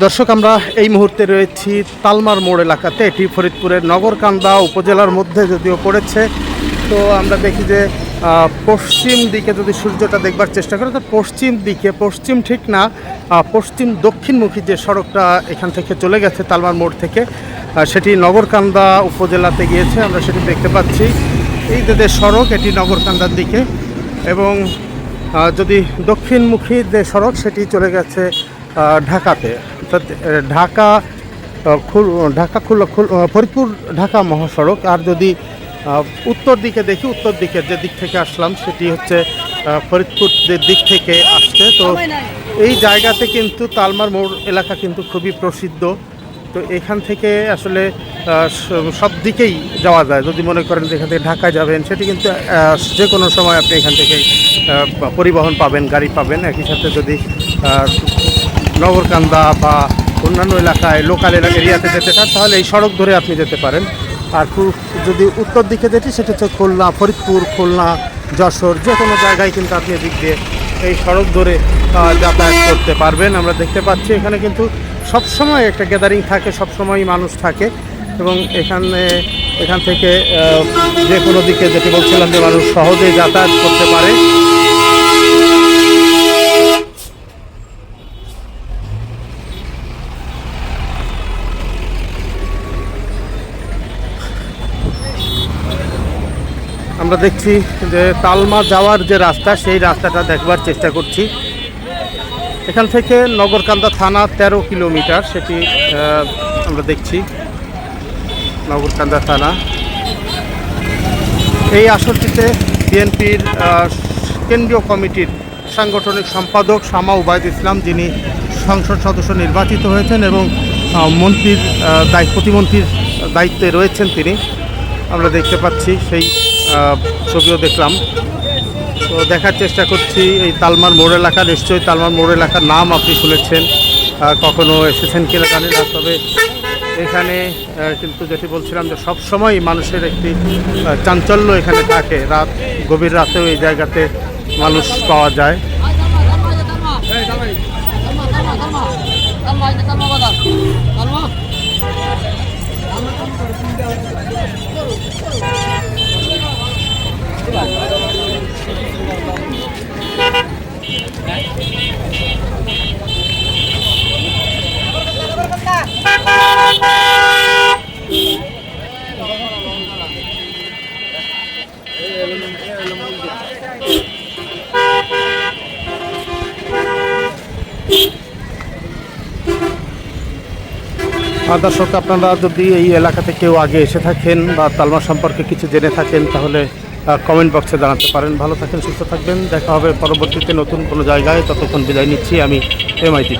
দর্শক, আমরা এই মুহূর্তে রয়েছি তালমার মোড় এলাকাতে। এটি ফরিদপুরের নগরকান্দা উপজেলার মধ্যে যদিও পড়েছে। তো আমরা দেখি যে পশ্চিম দিকে যদি সূর্যটা দেখবার চেষ্টা করি, তো পশ্চিম দিকে, পশ্চিম ঠিক না, পশ্চিম দক্ষিণমুখী যে সড়কটা এখান থেকে চলে গেছে তালমার মোড় থেকে, সেটি নগরকান্দা উপজেলাতে গিয়েছে। আমরা সেটি দেখতে পাচ্ছি। এই যে সড়ক, এটি নগরকান্দার দিকে, এবং যদি দক্ষিণমুখী যে সড়ক সেটি চলে গেছে ঢাকাতে, অর্থাৎ ফরিদপুর ঢাকা মহাসড়ক। আর যদি উত্তর দিকে দেখি, উত্তর দিকের যে দিক থেকে আসলাম সেটি হচ্ছে ফরিদপুর দিক থেকে আসছে। তো এই জায়গাতে কিন্তু তালমার মোড় এলাকা কিন্তু খুবই প্রসিদ্ধ। তো এখান থেকে আসলে সব দিকেই যাওয়া যায়। যদি মনে করেন যে এখান থেকে ঢাকায় যাবেন, সেটি কিন্তু যে কোনো সময় আপনি এখান থেকে পরিবহন পাবেন, গাড়ি পাবেন। একই সাথে যদি নগরকান্দা বা অন্যান্য এলাকায়, লোকাল এরিয়াতে যেতে চান, তাহলে এই সড়ক ধরে আপনি যেতে পারেন। আর যদি উত্তর দিকে যেটি, সেটা হচ্ছে খুলনা, ফরিদপুর, খুলনা, যশোর, যে কোনো জায়গায় কিন্তু আপনি এদিক দিয়ে এই সড়ক ধরে যাতায়াত করতে পারবেন। আমরা দেখতে পাচ্ছি এখানে কিন্তু সবসময় একটা গ্যাদারিং থাকে, সবসময়ই মানুষ থাকে, এবং এখান থেকে যে কোনো দিকে, যেটি বলছিলাম, যে মানুষ সহজেই যাতায়াত করতে পারে। আমরা দেখছি যে তালমা যাওয়ার যে রাস্তা, সেই রাস্তাটা দেখবার চেষ্টা করছি। এখান থেকে নগরকান্দা থানা 13 কিলোমিটার, সেটি আমরা দেখছি। নগরকান্দা থানা, এই আসরটিতে বিএনপির কেন্দ্রীয় কমিটির সাংগঠনিক সম্পাদক শামা উবায়দ ইসলাম, যিনি সংসদ সদস্য নির্বাচিত হয়েছেন এবং মন্ত্রীর প্রতিমন্ত্রীর দায়িত্বে রয়েছেন তিনি, আমরা দেখতে পাচ্ছি। সেই ছবিও দেখলাম। তো দেখার চেষ্টা করছি এই তালমার মোড় এলাকা। নিশ্চয়ই তালমার মোড় এলাকার নাম আপনি শুনেছেন, কখনো এসেছেন কিনা জানি না। তবে এখানে কিন্তু যেটি বলছিলাম, যে সবসময় মানুষের একটি চাঞ্চল্য এখানে থাকে। গভীর রাতেও এই জায়গাতে মানুষ পাওয়া যায়। দর্শক, আপনারা যদি এই এলাকাতে কেউ আগে এসে থাকেন বা তালমা সম্পর্কে কিছু জেনে থাকেন, তাহলে কমেন্ট বক্সে জানাতে পারেন। ভালো থাকেন, সুস্থ থাকবেন। দেখা হবে পরবর্তীতে নতুন কোনো জায়গায়। ততক্ষণ বিদায় নিচ্ছি আমি, MIT।